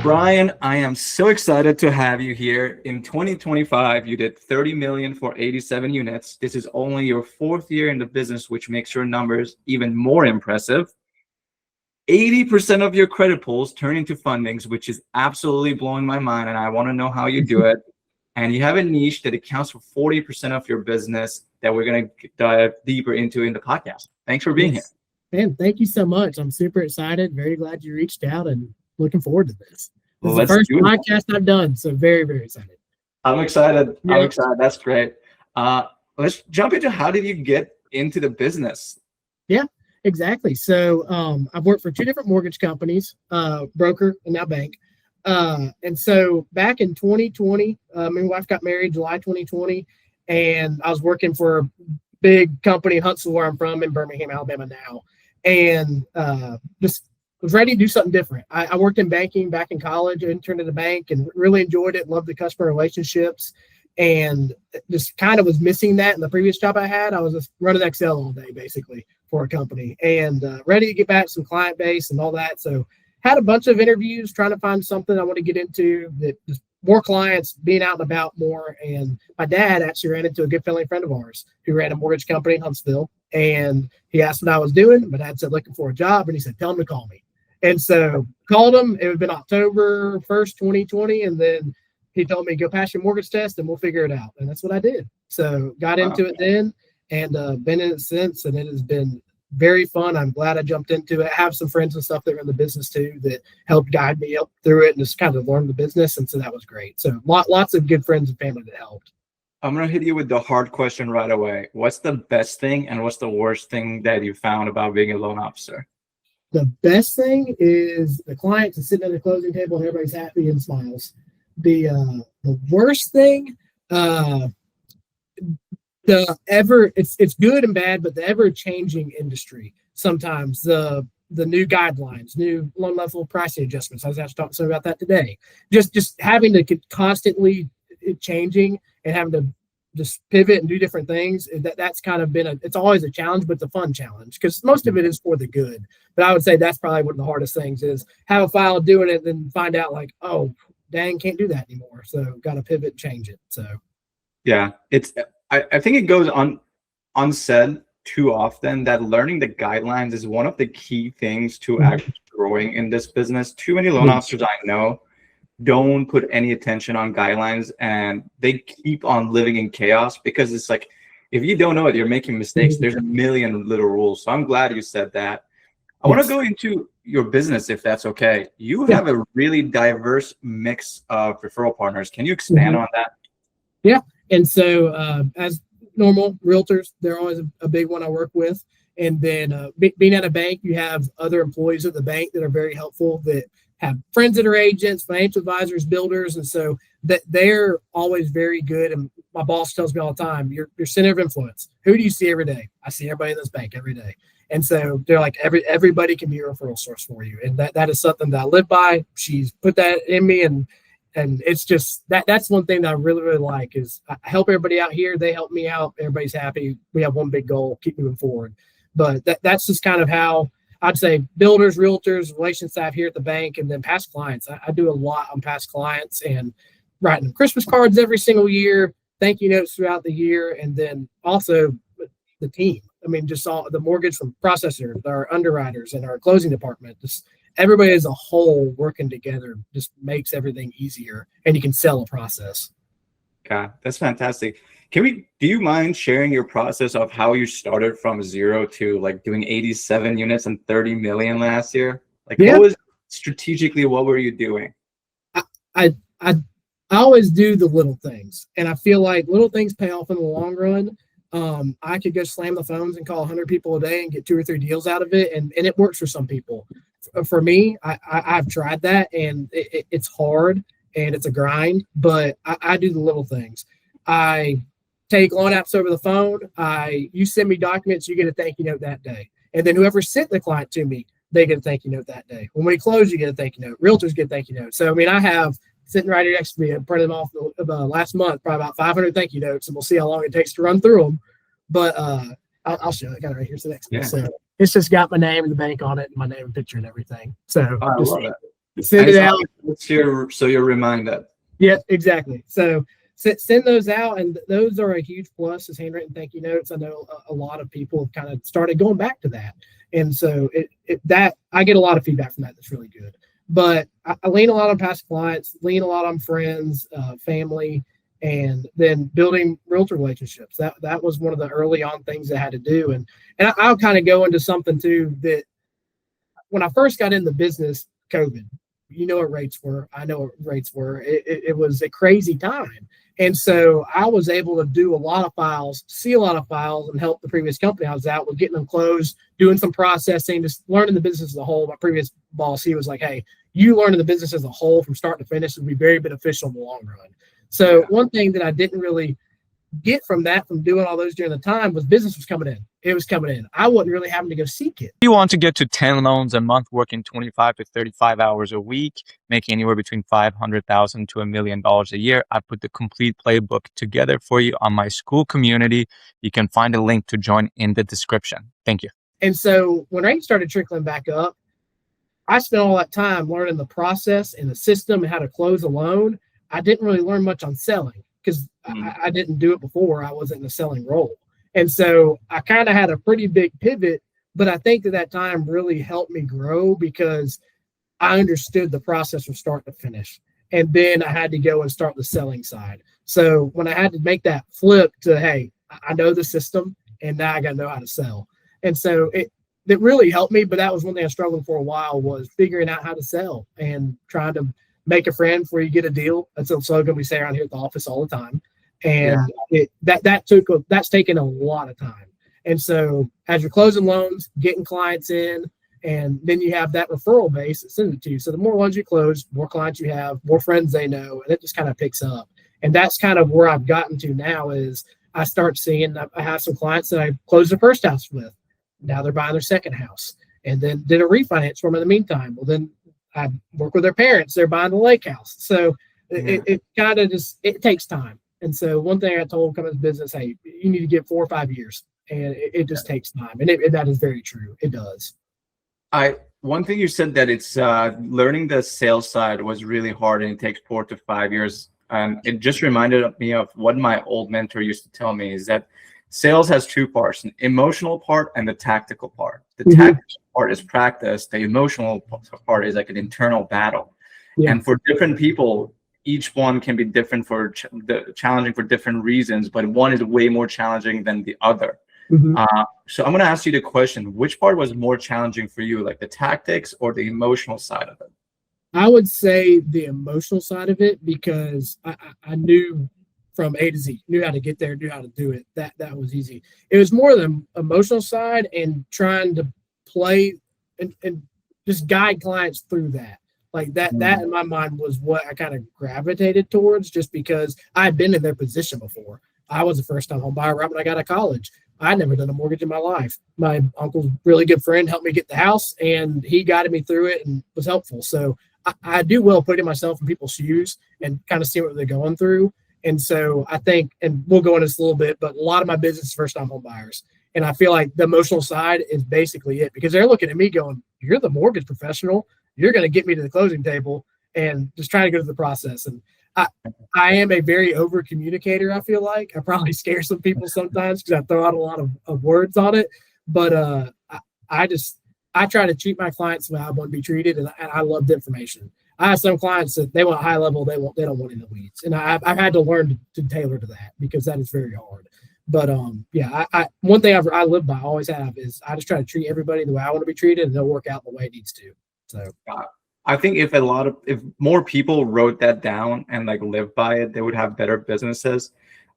Bryan, I am so excited to have you here. In 2025, you did 30 million for 87 units. This is only your fourth year in the business, which makes your numbers even more impressive. 80% of your credit pulls turn into fundings, which is absolutely blowing my mind, and I want to know how you do it. And you have a niche that accounts for 40% of your business that we're going to dive deeper into in the podcast. Thanks for being here. Man, thank you so much. I'm super excited. Very glad you reached out and looking forward to this. This is the first podcast I've done, so very, very excited. I'm excited. Yeah. I'm excited. That's great. Let's jump into how did you get into the business? Yeah, exactly. So I've worked for two different mortgage companies, broker and now bank. And so back in 2020, my wife got married July 2020, and I was working for a big company, Huntsville, where I'm from, in Birmingham, Alabama now, and just was ready to do something different. I worked in banking back in college, interned at a bank, and really enjoyed it. Loved the customer relationships, and just kind of was missing that in the previous job I had. I was just running Excel all day, basically, for a company, and ready to get back some client base and all that. So had a bunch of interviews trying to find something I want to get into that just more clients, being out and about more. And my dad actually ran into a good family friend of ours who ran a mortgage company in Huntsville. And he asked what I was doing. My dad said, looking for a job. And he said, tell him to call me. And so called him. It had been October 1st, 2020. And then he told me, go pass your mortgage test and we'll figure it out. And that's what I did. So got into it then and been in it since. And it has been very fun. I'm glad I jumped into it. I have some friends and stuff that are in the business too that helped guide me up through it and just kind of learn the business. And so that was great. So lots of good friends and family that helped. I'm going to hit you with the hard question right away. What's the best thing and what's the worst thing that you found about being a loan officer? The best thing is the clients are sitting at the closing table and everybody's happy and smiles. The worst thing, it's good and bad, but the ever-changing industry. Sometimes the new guidelines, new loan level pricing adjustments. I was actually talking about that today. Just having to constantly changing and having to just pivot and do different things. That's kind of been it's always a challenge, but it's a fun challenge because most of it is for the good. But I would say that's probably one of the hardest things is have a file doing it, then find out like, oh, dang, can't do that anymore. So got to pivot and change it. So yeah, I think it goes unsaid too often that learning the guidelines is one of the key things to actually growing in this business. Too many loan officers I know don't put any attention on guidelines and they keep on living in chaos because it's like, if you don't know it, you're making mistakes. There's a million little rules. So I'm glad you said that. I want to go into your business if that's okay. You have a really diverse mix of referral partners. Can you expand on that? Yeah. And so as normal realtors, they're always a big one I work with. And then being at a bank, you have other employees of the bank that are very helpful that have friends that are agents, financial advisors, builders. And so that they're always very good. And my boss tells me all the time, your center of influence. Who do you see every day? I see everybody in this bank every day. And so they're like, everybody can be a referral source for you. And that is something that I live by. She's put that in me. And it's just that's one thing that I really, really like is I help everybody out here. They help me out. Everybody's happy. We have one big goal, keep moving forward. But that's just kind of how I'd say builders, realtors, relations staff here at the bank, and then past clients. I do a lot on past clients and writing them Christmas cards every single year, thank you notes throughout the year, and then also the team. I mean, just all the mortgage from processors, our underwriters, and our closing department. Just everybody as a whole working together just makes everything easier, and you can sell a process. God, that's fantastic. Do you mind sharing your process of how you started from zero to like doing 87 units and 30 million last year? Like what was strategically, what were you doing? I always do the little things, and I feel like little things pay off in the long run. I could go slam the phones and call 100 people a day and get 2 or 3 deals out of it. And it works for some people. For me, I've tried that and it's hard and it's a grind, but I do the little things. I take loan apps over the phone. You send me documents, you get a thank you note that day. And then whoever sent the client to me, they get a thank you note that day. When we close, you get a thank you note. Realtors get a thank you note. So, I mean, I have sitting right here next to me, I printed them off last month, probably about 500 thank you notes, and we'll see how long it takes to run through them. But I'll show it. I got it right here. So next one. So it's just got my name and the bank on it and my name and picture and everything. So I love it. Send it out. So you're reminded. Yeah, exactly. So send those out, and those are a huge plus as handwritten thank you notes. I know a lot of people have kind of started going back to that, and so that I get a lot of feedback from that. That's really good. But I lean a lot on past clients, lean a lot on friends, family, and then building realtor relationships. That was one of the early on things I had to do, and I'll kind of go into something too that when I first got in the business, COVID. You know what rates were. I know what rates were. It was a crazy time. And so I was able to do a lot of files, see a lot of files, and help the previous company I was at with getting them closed, doing some processing, just learning the business as a whole. My previous boss, he was like, hey, you learning the business as a whole from start to finish would be very beneficial in the long run. So one thing that I didn't really get from doing all those during the time was business was coming in. It was coming in. I wasn't really having to go seek it. If you want to get to 10 loans a month, working 25 to 35 hours a week, making anywhere between $500,000 to $1 million a year, I put the complete playbook together for you on my school community. You can find a link to join in the description. Thank you. And so when rates started trickling back up, I spent all that time learning the process and the system and how to close a loan. I didn't really learn much on selling because I didn't do it before. I wasn't in the selling role. And so I kind of had a pretty big pivot, but I think that time really helped me grow because I understood the process from start to finish. And then I had to go and start the selling side. So when I had to make that flip to, hey, I know the system and now I got to know how to sell. And so it really helped me. But that was one thing I struggled for a while was figuring out how to sell and trying to make a friend before you get a deal. That's a slogan we say around here at the office all the time. And that's taken a lot of time. And so as you're closing loans, getting clients in, and then you have that referral base that sends it to you. So the more loans you close, more clients you have, more friends they know, and it just kind of picks up. And that's kind of where I've gotten to now is I start seeing, I have some clients that I closed their first house with. Now they're buying their second house and then did a refinance for them in the meantime. Well, then I work with their parents. They're buying the lake house. So it kind of just, it takes time. And so one thing I told coming to business, hey, you need to give 4 or 5 years, and it just takes time. And that is very true. It does. One thing you said that it's learning the sales side was really hard and it takes 4 to 5 years. And it just reminded me of what my old mentor used to tell me is that sales has 2 parts, an emotional part and the tactical part. The tactical part is practice. The emotional part is like an internal battle. Yeah. And for different people, each one can be different for challenging for different reasons, but one is way more challenging than the other. So I'm going to ask you the question, which part was more challenging for you, like the tactics or the emotional side of it? I would say the emotional side of it, because I knew from A to Z, knew how to get there, knew how to do it. That was easy. It was more the emotional side and trying to play and just guide clients through that. Like that in my mind was what I kind of gravitated towards, just because I'd been in their position before. I was a first-time home buyer right when I got out of college. I'd never done a mortgage in my life. My uncle's really good friend helped me get the house, and he guided me through it and was helpful. So I do well putting myself in people's shoes and kind of see what they're going through. And so I think, and we'll go into this a little bit, but a lot of my business is first-time home buyers. And I feel like the emotional side is basically it, because they're looking at me going, you're the mortgage professional. You're going to get me to the closing table, and just trying to go through the process. And I am a very over communicator. I feel like I probably scare some people sometimes because I throw out a lot of words on it. But I try to treat my clients the way I want to be treated, and I love the information. I have some clients that they want high level, they don't want in the weeds, and I've had to learn to tailor to that, because that is very hard. But one thing I live by, always have, is I just try to treat everybody the way I want to be treated, and they'll work out the way it needs to. So I think if more people wrote that down and like lived by it, they would have better businesses.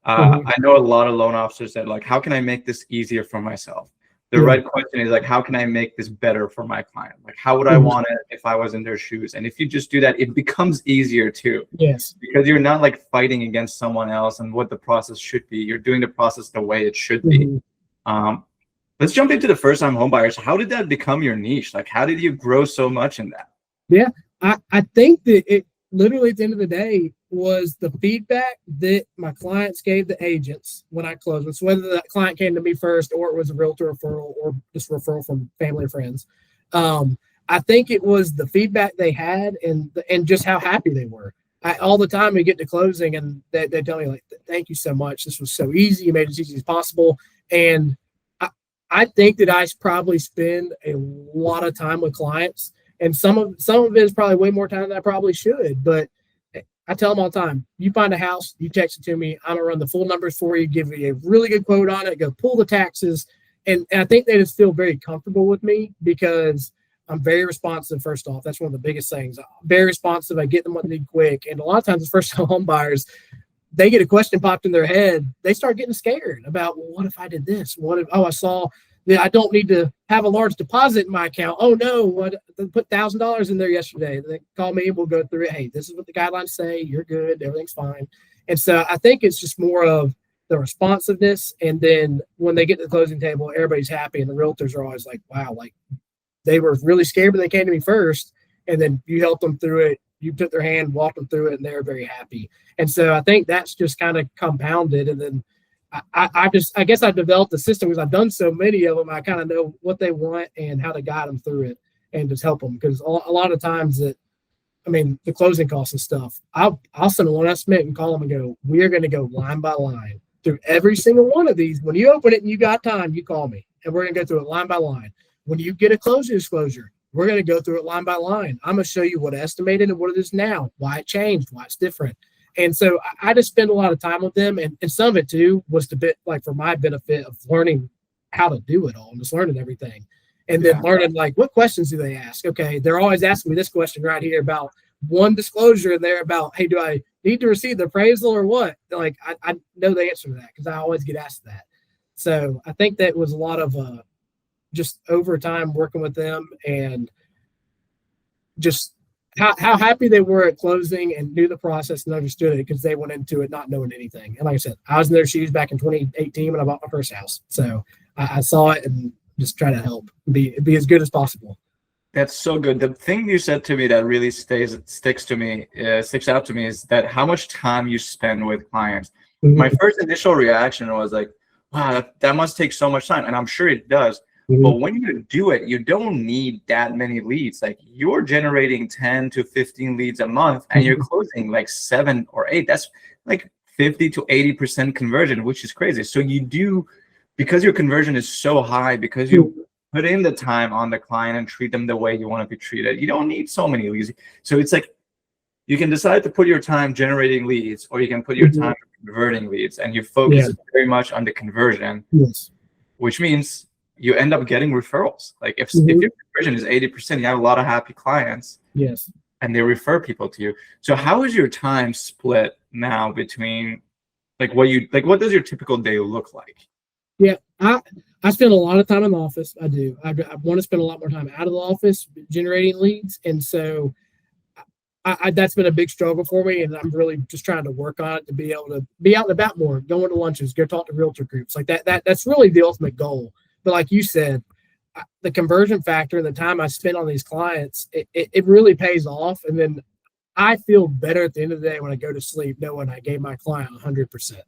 I know a lot of loan officers that like, how can I make this easier for myself? The right question is like, how can I make this better for my client? Like, how would I want it if I was in their shoes? And if you just do that, it becomes easier too. Yes. Because you're not like fighting against someone else and what the process should be. You're doing the process the way it should be. Let's jump into the first-time home buyers. How did that become your niche? Like, how did you grow so much in that? Yeah, I think that it literally, at the end of the day, was the feedback that my clients gave the agents when I closed. So whether that client came to me first, or it was a realtor referral, or just referral from family or friends, I think it was the feedback they had and just how happy they were. All the time we get to closing and they tell me like, thank you so much. This was so easy. You made it as easy as possible. And I think that I probably spend a lot of time with clients, and some of it is probably way more time than I probably should. But I tell them all the time, you find a house, you text it to me, I'm gonna run the full numbers for you, give you a really good quote on it, go pull the taxes. And I think they just feel very comfortable with me because I'm very responsive. First off, that's one of the biggest things. I'm very responsive. I get them what they need quick. And a lot of times, the first-time home buyers, they get a question popped in their head. They start getting scared about, well, what if I did this? What if, I saw that I don't need to have a large deposit in my account. Oh no, what? They put $1,000 in there yesterday. They call me. We'll go through it. Hey, this is what the guidelines say. You're good. Everything's fine. And so I think it's just more of the responsiveness. And then when they get to the closing table, everybody's happy. And the realtors are always like, wow, like they were really scared when they came to me first. And then you helped them through it. You took their hand, walked them through it, and they're very happy. And so I think that's just kind of compounded. And then I guess I've developed a system because I've done so many of them. I kind of know what they want and how to guide them through it and just help them. Because a lot of times the closing costs and stuff, I'll send a one estimate and call them and go, we are going to go line by line through every single one of these. When you open it and you got time, you call me and we're going to go through it line by line. When you get a closing disclosure, we're going to go through it line by line. I'm going to show you what estimated and what it is now, why it changed, why it's different. And so I just spend a lot of time with them. And some of it too was to bit like for my benefit of learning how to do it all and just learning everything. And then learning like, what questions do they ask? Okay. They're always asking me this question right here about one disclosure and they're about, hey, do I need to receive the appraisal or what? Like, I know the answer to that because I always get asked that. So I think that was a lot of just over time working with them and just how happy they were at closing and knew the process and understood it because they went into it not knowing anything. And like I said, I was in their shoes back in 2018 when I bought my first house. So I saw it and just try to help be as good as possible. That's so good. The thing you said to me that really sticks out to me is that how much time you spend with clients. Mm-hmm. My first initial reaction was like, wow, that must take so much time. And I'm sure it does. Mm-hmm. But when you do it, you don't need that many leads. Like you're generating 10 to 15 leads a month and you're closing like 7 or 8. That's like 50 to 80% conversion, which is crazy. So you do, because your conversion is so high, because you put in the time on the client and treat them the way you want to be treated, you don't need so many leads. So it's like you can decide to put your time generating leads or you can put your time converting leads, and you focus very much on the conversion, which means you end up getting referrals. Like if your conversion is 80%, you have a lot of happy clients. Yes. And they refer people to you. So how is your time split now between what does your typical day look like? Yeah, I spend a lot of time in the office. I do. I want to spend a lot more time out of the office generating leads. And so that's been a big struggle for me. And I'm really just trying to work on it to be able to be out and about more, going to lunches, go talk to realtor groups like that. That's really the ultimate goal. But like you said, the conversion factor and the time I spend on these clients, it really pays off. And then I feel better at the end of the day when I go to sleep knowing I gave my client 100%.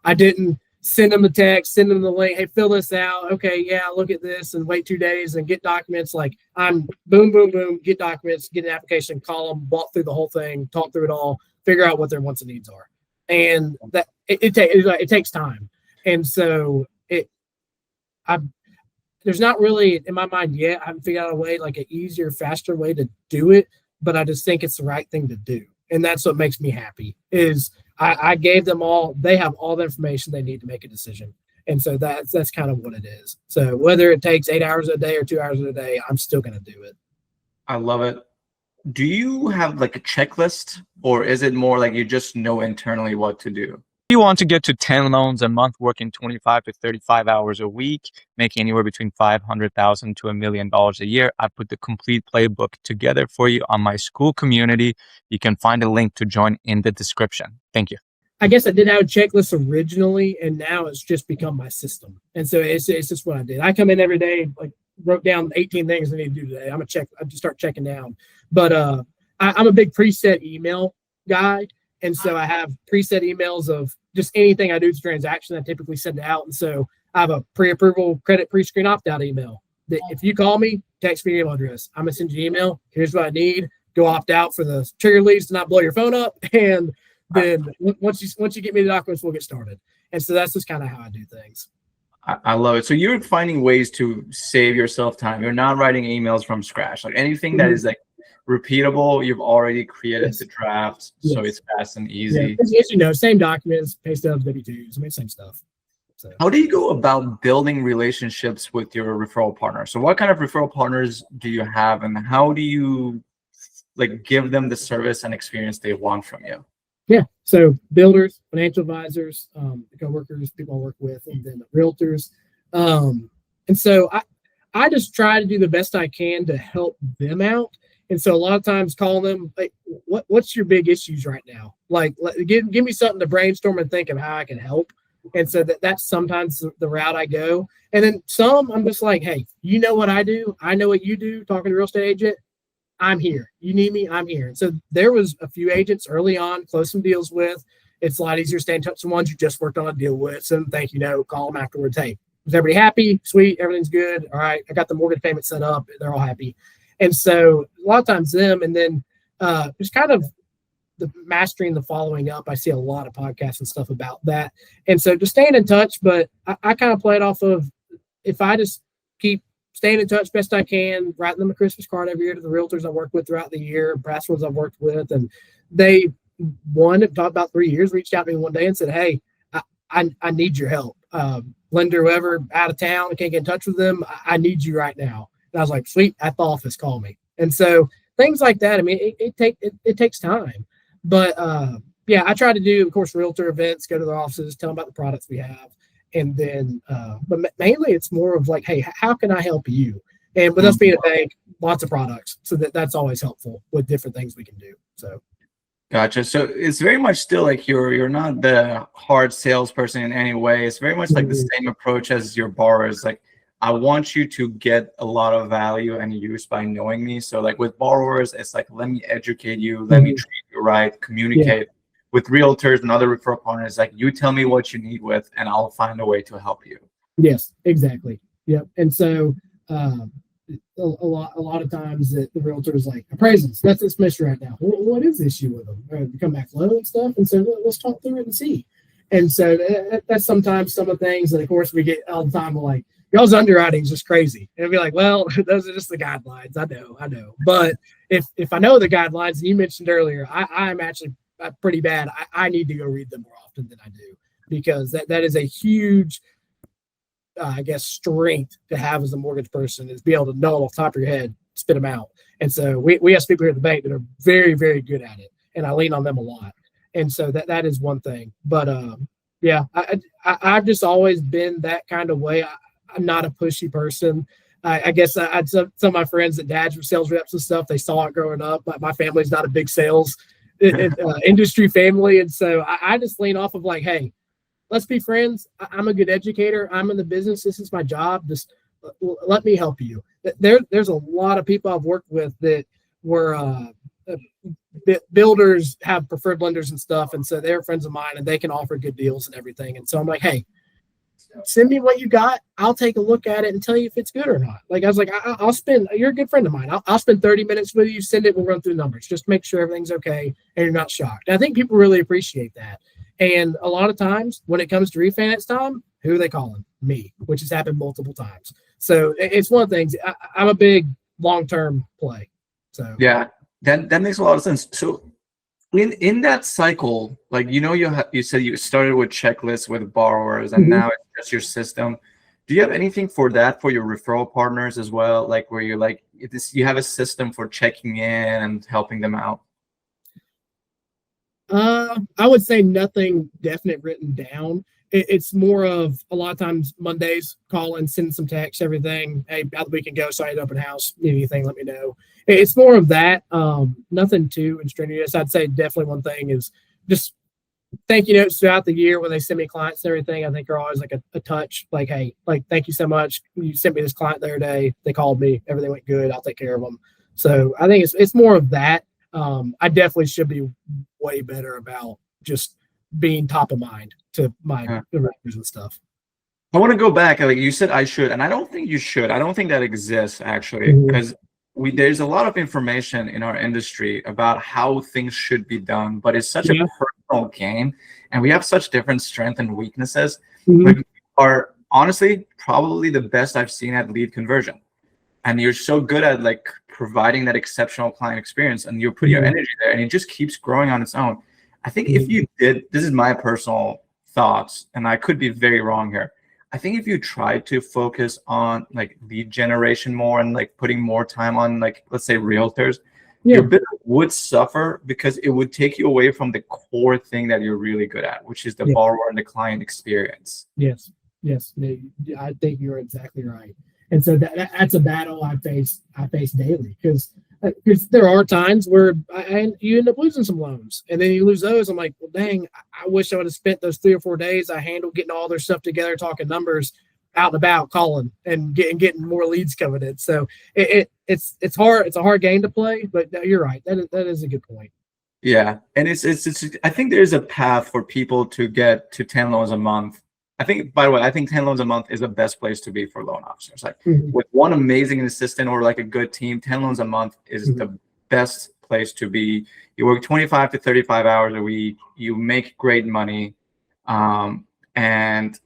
I didn't send them the text, send them the link, hey, fill this out. Okay, yeah, look at this and wait 2 days and get documents. Like I'm boom, boom, boom, get documents, get an application, call them, walk through the whole thing, talk through it all, figure out what their wants and needs are. And that it takes time. And so there's not really in my mind yet. I haven't figured out a way, like an easier, faster way to do it, but I just think it's the right thing to do. And that's what makes me happy is I gave them all, they have all the information they need to make a decision. And so that's kind of what it is. So whether it takes 8 hours a day or 2 hours a day, I'm still going to do it. I love it. Do you have like a checklist, or is it more like you just know internally what to do? If you want to get to 10 loans a month, working 25 to 35 hours a week, making anywhere between $500,000 to $1 million a year, I put the complete playbook together for you on my school community. You can find a link to join in the description. Thank you. I guess I did have a checklist originally, and now it's just become my system. And so it's just what I did. I come in every day, like wrote down 18 things I need to do today. I just start checking down. But I'm a big preset email guy. And so I have preset emails of just anything I do to transaction. I typically send out. And so I have a pre-approval credit pre-screen opt-out email. if you call me, text me your email address. I'm gonna send you an email. Here's what I need. Go opt out for the trigger leads to not blow your phone up, and then once you get me the documents, we'll get started. And so that's just kind of how I do things. I love it. So you're finding ways to save yourself time. You're not writing emails from scratch. Like anything that is like repeatable, you've already created the draft, so it's fast and easy. Yeah. As you know, same documents, pay stubs, W-2s, I mean, same stuff. So. How do you go about building relationships with your referral partners? So what kind of referral partners do you have, and how do you like give them the service and experience they want from you? Yeah, so builders, financial advisors, coworkers, people I work with, and then realtors. And so I just try to do the best I can to help them out. And so a lot of times calling them, like, what's your big issues right now? Like, give me something to brainstorm and think of how I can help. And so that's sometimes the route I go. And then some, I'm just like, hey, you know what I do? I know what you do, talking to a real estate agent. I'm here. You need me, I'm here. And so there was a few agents early on, close some deals with. It's a lot easier to stay in touch with the ones you just worked on a deal with. So thank you note, call them afterwards. Hey, is everybody happy? Sweet, everything's good. All right, I got the mortgage payment set up. They're all happy. And so a lot of times them, and then just kind of the mastering the following up. I see a lot of podcasts and stuff about that. And so just staying in touch, but I kind of play it off of, if I just keep staying in touch best I can, writing them a Christmas card every year to the realtors I work with throughout the year, brass ones I've worked with. And they, talked about 3 years, reached out to me one day and said, hey, I need your help. Lender, whoever out of town, I can't get in touch with them. I need you right now. And I was like, sweet, at the office, call me. And so things like that. I mean, it takes time, but yeah, I try to do, of course, realtor events, go to their offices, tell them about the products we have. And then, but mainly it's more of like, hey, how can I help you? And with us being a bank, lots of products. So that's always helpful with different things we can do. So. Gotcha. So it's very much still like you're not the hard salesperson in any way. It's very much like the same approach as your borrowers. Like, I want you to get a lot of value and use by knowing me. So like with borrowers, it's like, let me educate you, let me treat you right, communicate. Yeah. With realtors and other referral partners, like, you tell me what you need with, and I'll find a way to help you. Yes, exactly. Yep. And so a lot of times the realtor is like, appraisals, that's this mission right now. What is the issue with them? They come back low and stuff. And so let's talk through it and see. And so that's sometimes some of the things that, of course, we get all the time. We're like, y'all's underwriting is just crazy. And it'll be like, well, those are just the guidelines. I know. But if I know the guidelines, and you mentioned earlier, I'm actually pretty bad. I need to go read them more often than I do, because that is a huge, I guess, strength to have as a mortgage person, is be able to know off the top of your head, spit them out. And so we have people here at the bank that are very, very good at it, and I lean on them a lot. And so that is one thing. But yeah, I've just always been that kind of way. I'm not a pushy person. I guess I had some of my friends that dads were sales reps and stuff. They saw it growing up. But my family's not a big sales industry family. And so I just lean off of like, hey, let's be friends. I'm a good educator. I'm in the business. This is my job. Just let me help you. There's a lot of people I've worked with that were builders, have preferred lenders and stuff. And so they're friends of mine, and they can offer good deals and everything. And so I'm like, hey, send me what you got. I'll take a look at it and tell you if it's good or not. Like, I was like, I'll spend, you're a good friend of mine. I'll spend 30 minutes with you, send it, we'll run through the numbers. Just make sure everything's okay and you're not shocked. And I think people really appreciate that. And a lot of times when it comes to refinance time, who are they calling? Me, which has happened multiple times. So it's one of the things. I'm a big long-term play. So yeah, that makes a lot of sense. So in that cycle, like, you said you started with checklists with borrowers, and now it's just your system. Do you have anything for that for your referral partners as well? Like, where you're like, you have a system for checking in and helping them out? I would say nothing definite written down. It's more of, a lot of times Mondays, call and send some text, everything. Hey, out the weekend go, so I had open house, need anything, let me know. It's more of that. Nothing too extraneous. I'd say definitely one thing is just thank you notes throughout the year when they send me clients and everything. I think are always like a touch, like, hey, like, thank you so much. You sent me this client the other day. They called me, everything went good. I'll take care of them. So I think it's more of that. I definitely should be way better about just being top of mind to my directors and stuff. I want to go back. Like you said, I should, and I don't think you should. I don't think that exists actually, because there's a lot of information in our industry about how things should be done, but it's such a personal game, and we have such different strengths and weaknesses. Like, we are honestly probably the best I've seen at lead conversion, and you're so good at like providing that exceptional client experience, and you put your energy there, and it just keeps growing on its own. I think if you did, this is my personal thoughts, and I could be very wrong here. I think if you try to focus on like lead generation more and like putting more time on, like, let's say realtors, your business would suffer because it would take you away from the core thing that you're really good at, which is the borrower and the client experience. Yes. I think you're exactly right. And so that's a battle I face daily, because there are times where you end up losing some loans, and then you lose those. I'm like, well, dang, I wish I would have spent those 3 or 4 days I handled getting all their stuff together, talking numbers, out and about, calling and getting more leads coming in. So it's hard. It's a hard game to play, but you're right. That is a good point. Yeah, and it's I think there's a path for people to get to 10 loans a month. I think, by the way, I think 10 loans a month is the best place to be for loan officers. Like with one amazing assistant or like a good team, 10 loans a month is the best place to be. You work 25 to 35 hours a week. You make great money. And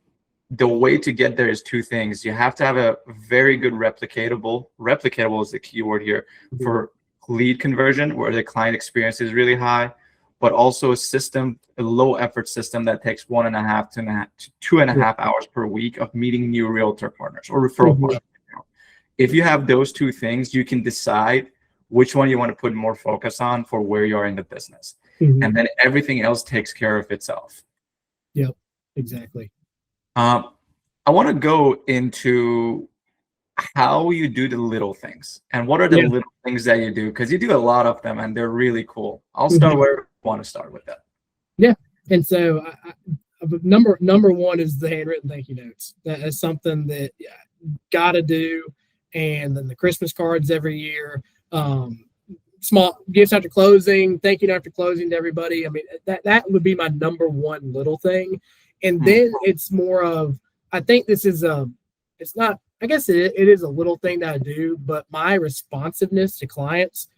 the way to get there is 2 things. You have to have a very good replicatable is the key word here, for lead conversion, where the client experience is really high, but also a low effort system that takes 1.5 to 2.5 hours per week of meeting new realtor partners or referral partners. If you have those 2 things, you can decide which one you want to put more focus on for where you are in the business. And then everything else takes care of itself. Yep, exactly. I want to go into how you do the little things and what are the little things that you do, because you do a lot of them and they're really cool. I'll start where you want to start with that. Yeah. And so number 1 is the handwritten thank you notes. That is something that got to do. And then the Christmas cards every year, small gifts after closing, thank you after closing to everybody. I mean, that would be my number 1 little thing. And then it's more of, I think this is it's not, I guess it is a little thing that I do, but my responsiveness to clients,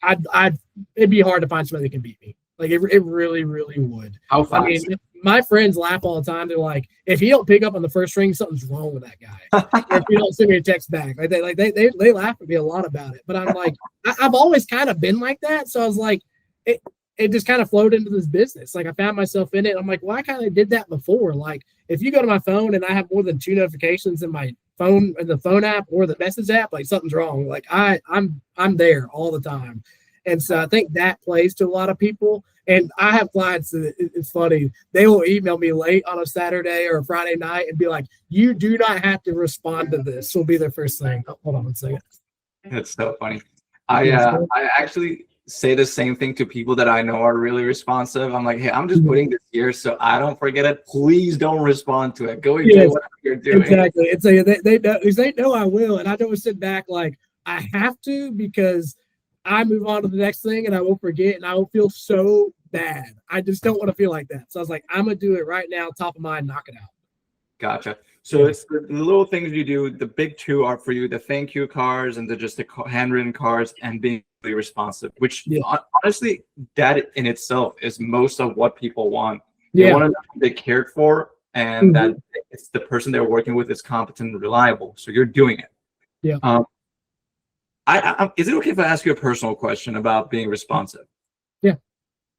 it'd be hard to find somebody that can beat me. Like it really, really would. How fast? I mean, my friends laugh all the time. They're like, if you don't pick up on the first ring, something's wrong with that guy. Or if you don't send me a text back, they laugh at me a lot about it. But I'm like, I've always kind of been like that. So I was like, it just kind of flowed into this business. Like I found myself in it. I'm like, well, I kind of did that before. Like if you go to my phone and I have more than 2 notifications in my phone, in the phone app or the message app, like something's wrong. Like I'm there all the time. And so I think that plays to a lot of people. And I have clients that it's funny. They will email me late on a Saturday or a Friday night and be like, you do not have to respond to this. Will be their first thing. Oh, hold on 1 second. That's so funny. I actually say the same thing to people that I know are really responsive. I'm like, hey, I'm just putting this here so I don't forget it. Please don't respond to it. Go and do whatever you're doing. Exactly. It's like they know I will. And I don't sit back like I have to, because I move on to the next thing and I will forget and I will feel so bad. I just don't want to feel like that. So I was like, I'm going to do it right now, top of mind, knock it out. Gotcha. So it's the little things you do. The big 2 are for you, the thank you cards and the handwritten cards and being really responsive, which honestly, that in itself is most of what people want. They want to know they cared for and that it's the person they're working with is competent and reliable. So you're doing it. Yeah. Is it okay if I ask you a personal question about being responsive? Yeah.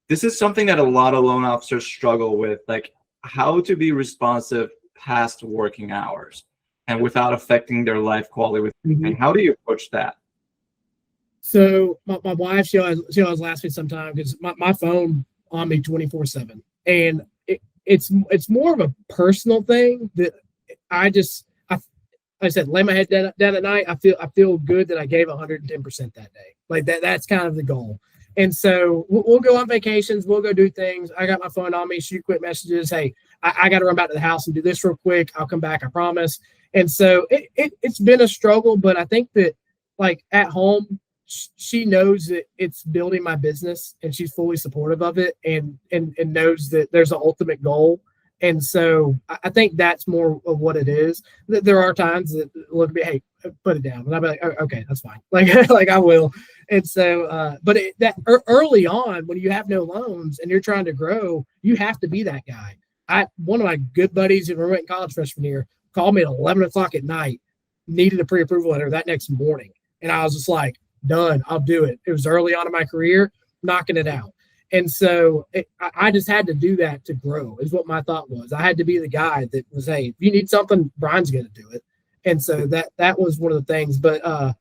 This is something that a lot of loan officers struggle with, like how to be responsive past working hours and without affecting their life quality. And how do you approach that? So my wife, she always laughs at me sometimes because my phone on me 24/7, and it's more of a personal thing that I said, lay my head down at night. I feel good that I gave 110% that day. Like that's kind of the goal. And so we'll go on vacations. We'll go do things. I got my phone on me, shoot quick messages. Hey, I got to run back to the house and do this real quick. I'll come back, I promise. And so it's been a struggle, but I think that like at home, she knows that it's building my business and she's fully supportive of it and knows that there's an ultimate goal. And so I think that's more of what it is. There are times that look at me, hey, put it down, and I'll be like, oh, okay, that's fine. Like I will. And so, but early on, when you have no loans and you're trying to grow, you have to be that guy. One of my good buddies who went in college freshman year called me at 11 o'clock at night, needed a pre-approval letter that next morning, and I was just like, done, I'll do it. It was early on in my career, knocking it out. And so I just had to do that to grow, is what my thought was. I had to be the guy that was, hey, if you need something, Brian's going to do it. And so that was one of the things. But I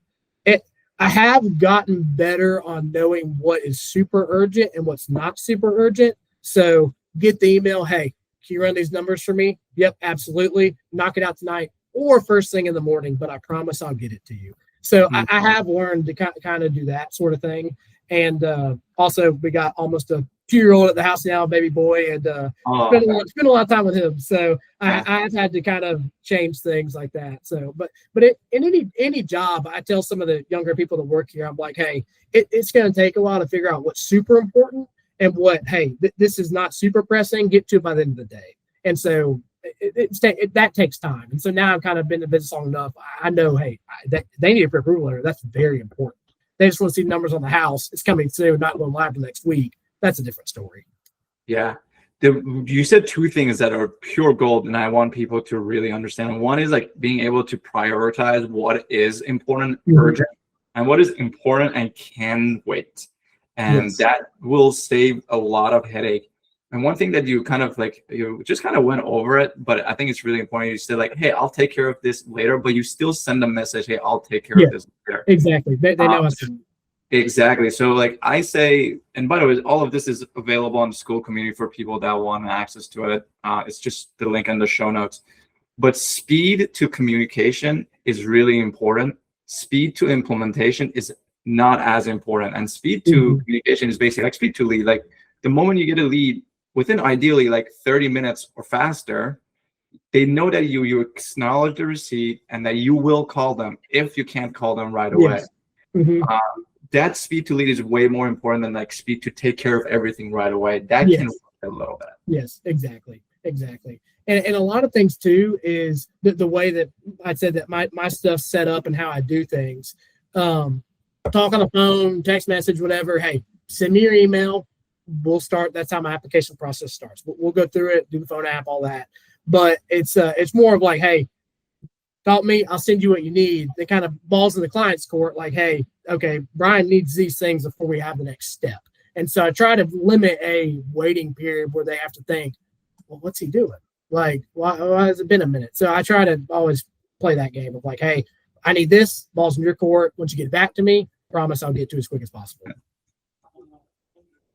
have gotten better on knowing what is super urgent and what's not super urgent. So get the email, hey, can you run these numbers for me? Yep, absolutely. Knock it out tonight or first thing in the morning, but I promise I'll get it to you. So I have learned to kind of do that sort of thing. And also, we got almost a 2-year-old at the house now, baby boy, and spend a lot of time with him. So I've had to kind of change things like that. So, but in any job, I tell some of the younger people that work here, I'm like, hey, it's going to take a while to figure out what's super important and what, hey, this is not super pressing. Get to it by the end of the day. And so that takes time. And so now I've kind of been in the business long enough. I know, hey, they need a pre-approval letter. That's very important. They just want to see numbers on the house. It's coming soon, not going live the next week. That's a different story. Yeah. You said two things that are pure gold, and I want people to really understand. One is like being able to prioritize what is important, urgent, and what is important and can wait. And that will save a lot of headache. And one thing that you kind of like, you just kind of went over it, but I think it's really important. You said like, hey, I'll take care of this later, but you still send a message, hey, I'll take care of this later. Exactly. They know us. Exactly. So like I say, and by the way, all of this is available on the school community for people that want access to it. It's just the link in the show notes. But speed to communication is really important. Speed to implementation is not as important. And speed to communication is basically like speed to lead. Like the moment you get a lead, within ideally like 30 minutes or faster, they know that you acknowledge the receipt and that you will call them if you can't call them right away. That speed to lead is way more important than like speed to take care of everything right away. That can work a little bit. Yes, exactly. And a lot of things too is the way that I said that my stuff's set up and how I do things. Talk on the phone, text message, whatever. Hey, send me your email. We'll start. That's how my application process starts. We'll go through it, do the phone app, all that. But it's more of like, hey, call me. I'll send you what you need. They kind of balls in the client's court. Like, hey, okay, Brian needs these things before we have the next step. And so I try to limit a waiting period where they have to think, well, what's he doing? Like, why has it been a minute? So I try to always play that game of like, hey, I need this. Balls in your court. Once you get it back to me, promise I'll get to it as quick as possible.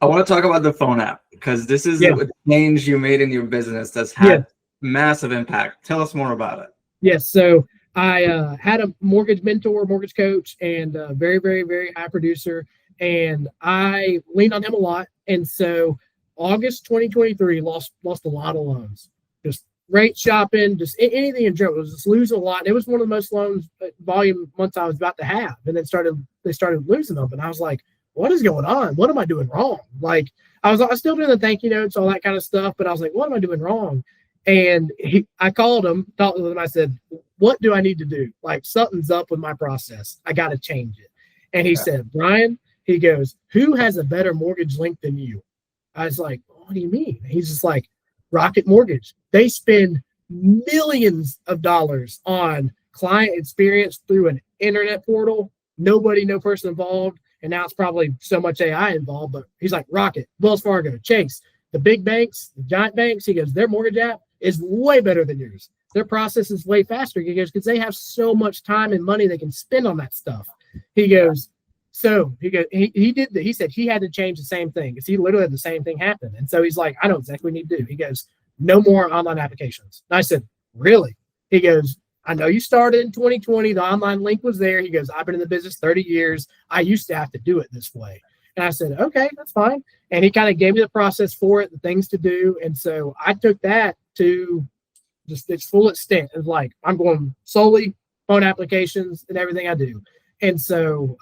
I want to talk about the phone app because this is a change you made in your business that's had massive impact. Tell us more about it. Yes. So I had a mortgage mentor, mortgage coach, and a very, very, very high producer. And I leaned on him a lot. And so August 2023, lost a lot of loans. Just rate shopping, just anything in general. It was just losing a lot. And it was one of the most loans volume months I was about to have. And then they started losing them. And I was like, what is going on? What am I doing wrong? Like I was still doing the thank you notes, all that kind of stuff, but I was like, what am I doing wrong? And I called him, talked to him. I said, what do I need to do? Like something's up with my process. I got to change it. And he said, Brian, he goes, who has a better mortgage link than you? I was like, what do you mean? He's just like, Rocket Mortgage. They spend millions of dollars on client experience through an internet portal. No person involved. And now it's probably so much AI involved, but he's like, Rocket, Wells Fargo, Chase, the big banks, the giant banks. He goes, their mortgage app is way better than yours. Their process is way faster. He goes, because they have so much time and money they can spend on that stuff. He goes, he said he had to change the same thing because he literally had the same thing happen. And so he's like, I know exactly what we need to do. He goes, no more online applications. And I said, really? He goes, I know you started in 2020. The online link was there. He goes, I've been in the business 30 years. I used to have to do it this way. And I said, okay, that's fine. And he kind of gave me the process for it, the things to do. And so I took that to just its full extent of like, I'm going solely phone applications and everything I do. And so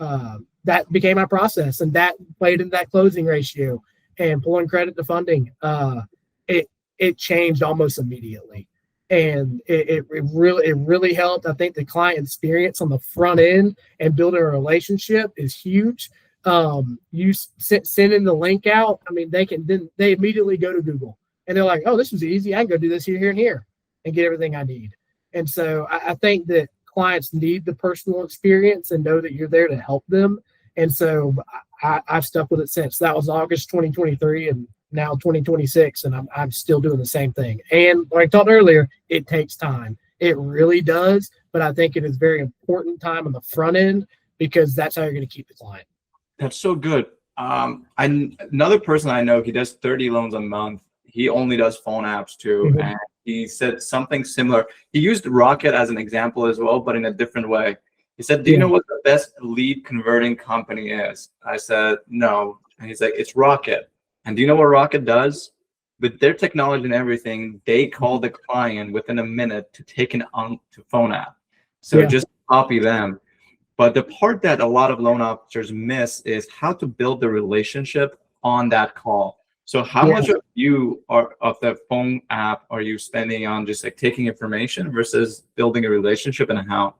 that became my process. And that played into that closing ratio and pulling credit to funding. it changed almost immediately. And it really helped. I think the client experience on the front end and building a relationship is huge. You sending the link out. I mean, they immediately go to Google and they're like, oh, this was easy. I can go do this here, here, and here and get everything I need. And so I think that clients need the personal experience and know that you're there to help them. And so I've stuck with it since. That was August 2023 and now 2026, and I'm still doing the same thing. And like I talked earlier, it takes time. It really does, but I think it is very important time on the front end because that's how you're going to keep the client. That's so good. Another person I know, he does 30 loans a month. He only does phone apps too. And he said something similar. He used Rocket as an example as well, but in a different way. He said, do you know what the best lead converting company is? I said, no. And he's like, it's Rocket. And do you know what Rocket does? With their technology and everything, they call the client within a minute to take an to phone app. So just copy them. But the part that a lot of loan officers miss is how to build the relationship on that call. So how much of the phone app are you spending on just like taking information versus building a relationship, and how?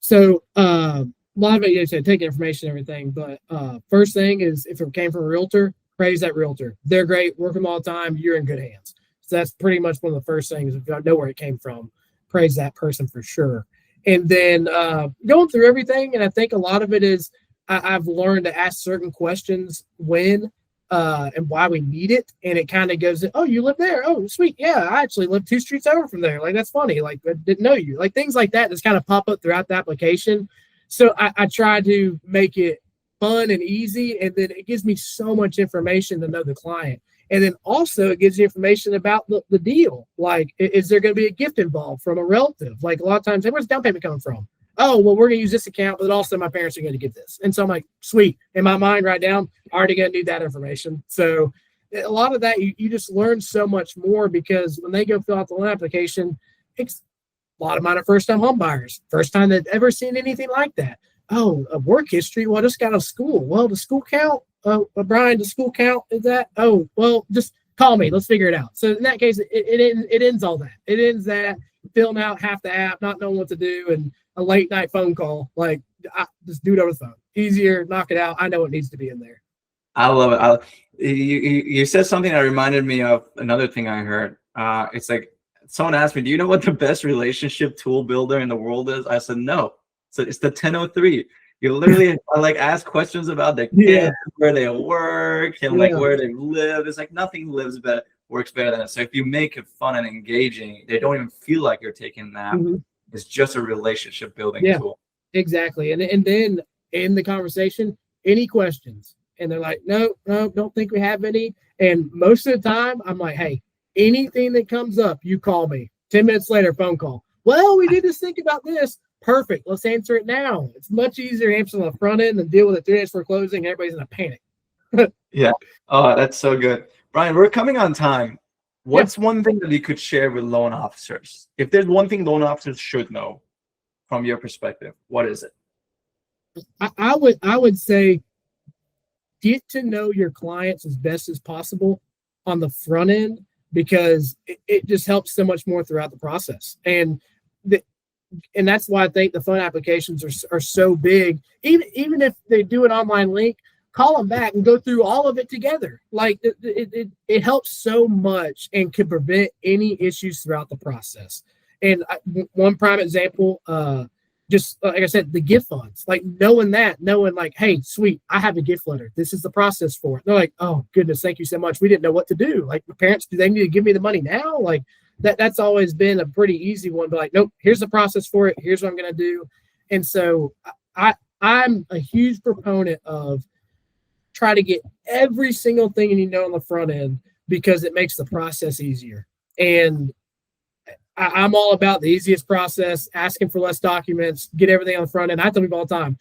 So a lot of it, you said taking information and everything, but first thing is if it came from a realtor, praise that realtor. They're great, work them all the time, you're in good hands. So that's pretty much one of the first things. If you know where it came from, praise that person for sure. And then going through everything, and I think a lot of it is I've learned to ask certain questions when and why we need it. And it kind of goes, oh, you live there? Oh, sweet. Yeah, I actually live 2 streets over from there. Like, that's funny. Like, I didn't know you. Like, things like that just kind of pop up throughout the application. So I try to make it fun and easy. And then it gives me so much information to know the client. And then also it gives you information about the deal. Like, is there going to be a gift involved from a relative? Like, a lot of times, hey, where's the down payment coming from? Oh, well, we're going to use this account, but also my parents are going to get this. And so I'm like, sweet. In my mind right down, already going to need that information. So a lot of that, you just learn so much more because when they go fill out the loan application, a lot of mine are first-time home buyers. First time they've ever seen anything like that. Oh, a work history. Well, I just got a school. Well, the school count? Bryan, the school count is that? Oh, well, just call me. Let's figure it out. So in that case, it ends all that. It ends that filling out half the app, not knowing what to do, and a late night phone call. Like, just do it over the phone. Easier, knock it out. I know it needs to be in there. I love it. You said something that reminded me of another thing I heard. It's like someone asked me, do you know what the best relationship tool builder in the world is? I said, no. So it's the 1003. You literally like ask questions about their kids, where they work, and like where they live. It's like nothing works better than it. So if you make it fun and engaging, they don't even feel like you're taking a nap. It's just a relationship building tool. Exactly. And then in the conversation, any questions? And they're like, no, don't think we have any. And most of the time, I'm like, hey, anything that comes up, you call me. 10 minutes later, phone call. Well, we did just think about this. Perfect. Let's answer it now. It's much easier to answer on the front end than deal with it 3 days for closing. Everybody's in a panic. Yeah. Oh, that's so good. Bryan, we're coming on time. What's one thing that you could share with loan officers? If there's one thing loan officers should know from your perspective, what is it? I would say get to know your clients as best as possible on the front end because it just helps so much more throughout the process. And that's why I think the phone applications are so big. Even if they do an online link, call them back and go through all of it together. Like it helps so much and can prevent any issues throughout the process. And one prime example, just like I said, the gift funds, like knowing like, hey, sweet, I have a gift letter. This is the process for it. They're like, oh goodness, thank you so much. We didn't know what to do. Like my parents, do they need to give me the money now? Like that's always been a pretty easy one. But like, nope, here's the process for it. Here's what I'm going to do. And so I'm a huge proponent of try to get every single thing you need to know on the front end because it makes the process easier. And I'm all about the easiest process, asking for less documents, get everything on the front end. I tell people all the time,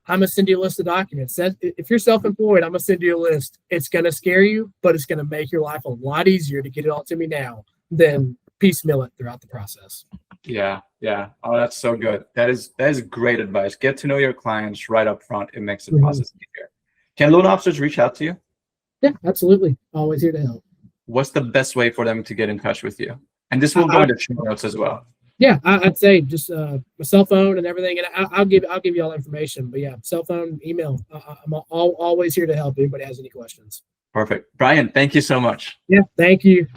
I'm going to send you a list of documents. If you're self-employed, I'm going to send you a list. It's going to scare you, but it's going to make your life a lot easier to get it all to me now than piecemeal it throughout the process. Yeah. Oh, that's so good. That is great advice. Get to know your clients right up front. It makes the process easier. Can loan officers reach out to you? Yeah, absolutely. Always here to help. what's the best way for them to get in touch with you? And this will go into show notes as well. Yeah, I'd say just my cell phone and everything, and I'll give you all the information. But yeah, cell phone, email. I'm always here to help anybody has any questions. Perfect. Bryan, thank you so much. Yeah, thank you.